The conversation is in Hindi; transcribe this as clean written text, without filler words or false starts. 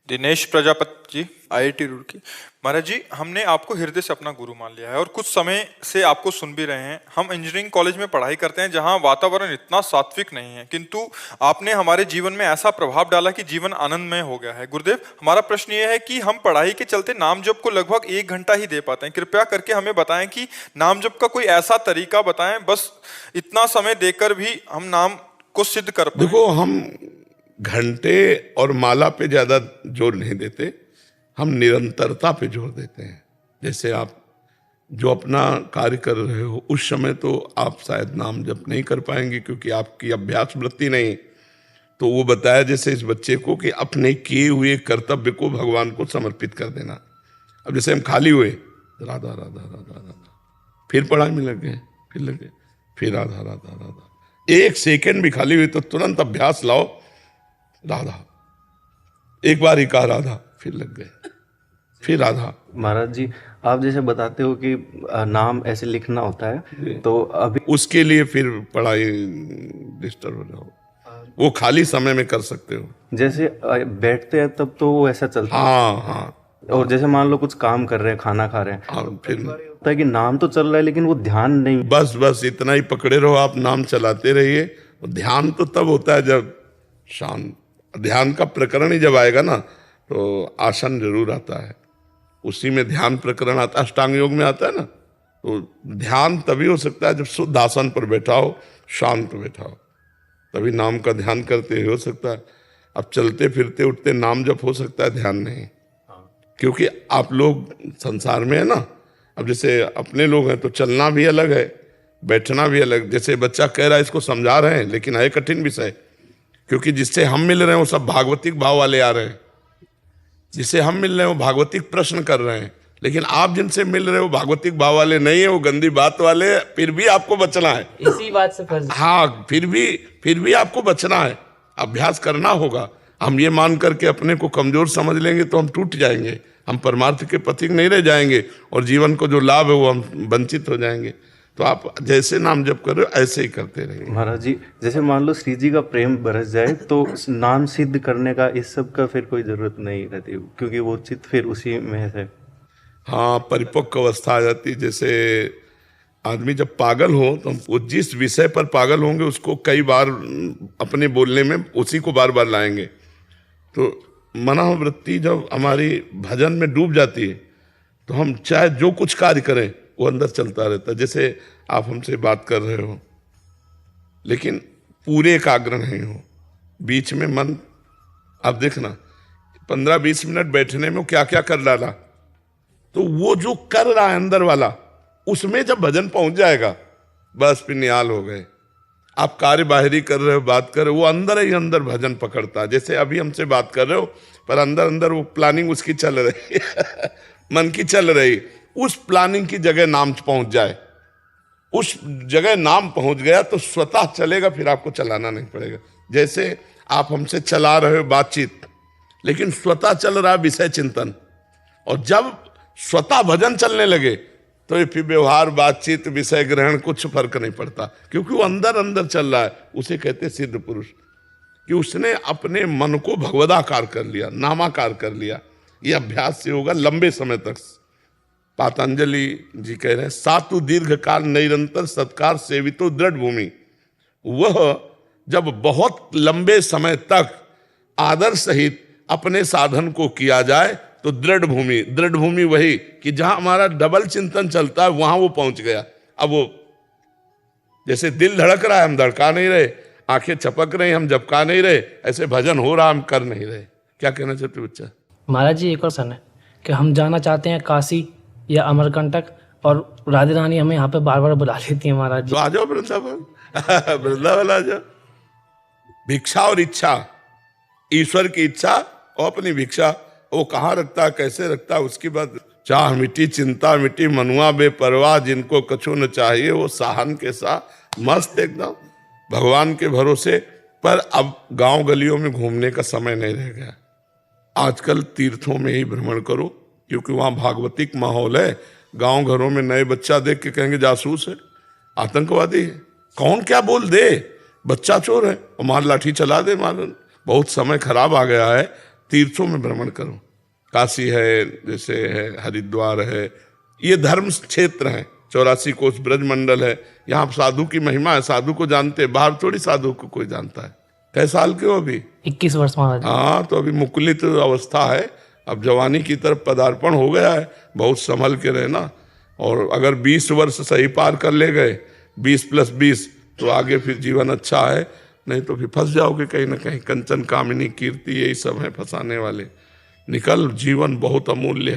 दिनेश प्रजापति जी, आईआईटी रुड़की। महाराज जी, हमने आपको हृदय से अपना गुरु मान लिया है और कुछ समय से आपको सुन भी रहे हैं। हम इंजीनियरिंग कॉलेज में पढ़ाई करते हैं जहां वातावरण इतना सात्विक नहीं है, किंतु आपने हमारे जीवन में ऐसा प्रभाव डाला कि जीवन आनंदमय हो गया है। गुरुदेव, हमारा प्रश्न ये है कि हम पढ़ाई के चलते नाम जप को लगभग 1 घंटा ही दे पाते हैं। कृपया करके हमें बताएं कि नाम जप का कोई ऐसा तरीका बताएं, बस इतना समय देकर भी हम नाम को सिद्ध कर पाए। देखो, हम घंटे और माला पे ज्यादा जोर नहीं देते, हम निरंतरता पे जोर देते हैं। जैसे आप जो अपना कार्य कर रहे हो उस समय तो आप शायद नाम जप नहीं कर पाएंगे क्योंकि आपकी अभ्यास वृत्ति नहीं। तो वो बताया जैसे इस बच्चे को कि अपने किए हुए कर्तव्य को भगवान को समर्पित कर देना। अब जैसे हम खाली हुए, राधा राधा राधा राधा, फिर पढ़ाई में लग गए, फिर लगे, फिर राधा राधा राधा। 1 सेकेंड भी खाली हुई तो तुरंत अभ्यास लाओ, राधा। एक बार ही कहा राधा, फिर लग गए, फिर राधा। महाराज जी, आप जैसे बताते हो कि नाम ऐसे लिखना होता है, तो अभी उसके लिए फिर पढ़ाई डिस्टर्ब हो जाओ, वो खाली समय में कर सकते हो। जैसे बैठते हैं तब तो वो ऐसा चलता है। हाँ हाँ। और जैसे मान लो कुछ काम कर रहे हैं, खाना खा रहे हैं, हाँ, फिर होता है कि नाम तो चल रहा है लेकिन वो ध्यान नहीं। बस इतना ही पकड़े रहो, आप नाम चलाते रहिए। ध्यान तो तब होता है जब शांत, ध्यान का प्रकरण ही जब आएगा ना तो आसन जरूर आता है, उसी में ध्यान प्रकरण आता है, अष्टांग योग में आता है ना। तो ध्यान तभी हो सकता है जब शुद्ध आसन पर बैठा हो, शांत बैठा हो, तभी नाम का ध्यान करते हो सकता है। अब चलते फिरते उठते नाम जब हो सकता है, ध्यान नहीं, क्योंकि आप लोग संसार में है ना। अब जैसे अपने लोग हैं तो चलना भी अलग है, बैठना भी अलग। जैसे बच्चा कह रहा है, इसको समझा रहे हैं लेकिन है कठिन विषय, क्योंकि जिससे हम मिल रहे हैं वो सब भागवतिक भाव वाले आ रहे हैं, जिससे हम मिल रहे हैं वो भागवतिक प्रश्न कर रहे हैं, लेकिन आप जिनसे मिल रहे हो भागवतिक भाव वाले नहीं है, वो गंदी बात वाले। फिर भी आपको बचना है, इसी बात से फंस। हाँ, फिर भी आपको बचना है, अभ्यास करना होगा। हम ये मान करके अपने को कमजोर समझ लेंगे तो हम टूट जाएंगे, हम परमार्थ के पथिक नहीं रह जाएंगे और जीवन को जो लाभ है वो हम वंचित हो जाएंगे। तो आप जैसे नाम जप कर रहे हो ऐसे ही करते रहिए। महाराज जी, जैसे मान लो श्री जी का प्रेम बरस जाए तो नाम सिद्ध करने का इस सब का फिर कोई जरूरत नहीं रहती, क्योंकि वो चित्त फिर उसी में है। हाँ, परिपक्व अवस्था आ जाती। जैसे आदमी जब पागल हो तो वो जिस विषय पर पागल होंगे उसको कई बार अपने बोलने में उसी को बार बार लाएंगे। तो मनोवृत्ति जब हमारी भजन में डूब जाती है तो हम चाहे जो कुछ कार्य करें वो अंदर चलता रहता है। जैसे आप हमसे बात कर रहे हो लेकिन पूरे एकाग्र नहीं हो, बीच में मन, आप देखना 15-20 मिनट बैठने में वो क्या क्या कर डाला, तो वो जो कर रहा है अंदर वाला, उसमें जब भजन पहुंच जाएगा बस फिर निहाल हो गए। आप कार्य बाहरी कर रहे हो, बात कर रहे हो, वो अंदर ही अंदर भजन पकड़ता है। जैसे अभी हमसे बात कर रहे हो पर अंदर अंदर वो प्लानिंग उसकी चल रही है मन की चल रही, उस प्लानिंग की जगह नाम पहुंच जाए, उस जगह नाम पहुंच गया तो स्वतः चलेगा, फिर आपको चलाना नहीं पड़ेगा। जैसे आप हमसे चला रहे हो बातचीत, लेकिन स्वतः चल रहा है विषय चिंतन, और जब स्वतः भजन चलने लगे तो ये फिर व्यवहार, बातचीत, विषय ग्रहण कुछ फर्क नहीं पड़ता, क्योंकि वो अंदर अंदर चल रहा है। उसे कहते हैं सिद्ध पुरुष, कि उसने अपने मन को भगवदाकार कर लिया, नामाकार कर लिया। ये अभ्यास से होगा लंबे समय तक। पातंजलि जी कह रहे हैं, सातु दीर्घ काल निरंतर सत्कार सेवितो दृढ़ भूमि। वह जब बहुत लंबे समय तक आदर सहित अपने साधन को किया जाए तो दृढ़ भूमि वही कि जहां हमारा डबल चिंतन चलता है वहां वो पहुंच गया। अब वो जैसे दिल धड़क रहा है हम धड़का नहीं रहे, आंखें चपक रही हम झपका नहीं रहे, ऐसे भजन हो रहा हम कर नहीं रहे। क्या कहना चाहते बच्चा? महाराज जी, एक और सन है कि हम जाना चाहते हैं काशी या अमरकंटक, और राधे रानी हमें यहाँ पे बार बार बुला लेती है। महाराज जी, तो आ जाओ वृंदावन, वृंदावन आ जाओ। भिक्षा और इच्छा, ईश्वर की इच्छा और अपनी भिक्षा, वो कहाँ रखता है, कैसे रखता है, उसकी बात। चाह मिटी चिंता मिटी मनुआ बेपरवाह, जिनको कछु न चाहिए वो साहन के साथ मस्त एकदम भगवान के भरोसे। पर अब गांव गलियों में घूमने का समय नहीं रह गया। आजकल तीर्थों में ही भ्रमण करो, क्योंकि वहां भागवतिक माहौल है। गांव घरों में नए बच्चा देख के कहेंगे जासूस है, आतंकवादी है, कौन क्या बोल दे, बच्चा चोर है और मार लाठी चला दे। मार, बहुत समय खराब आ गया है। तीर्थों में भ्रमण करो। काशी है, जैसे है हरिद्वार है, ये धर्म क्षेत्र है। 84 कोस ब्रजमंडल है, यहाँ साधु की महिमा है, साधु को जानते, बाहर थोड़ी साधु को कोई जानता है। कै साल के हो अभी? 21 वर्ष महाराज जी। हाँ, तो अभी मुकुलित अवस्था है, अब जवानी की तरफ पदार्पण हो गया है। बहुत संभल के रहना, और अगर 20 वर्ष सही पार कर ले गए, 20 + 20, तो आगे फिर जीवन अच्छा है, नहीं तो फिर फंस जाओगे कहीं ना कहीं। कंचन, कामिनी, कीर्ति, यही सब है फंसाने वाले। निकल, जीवन बहुत अमूल्य है।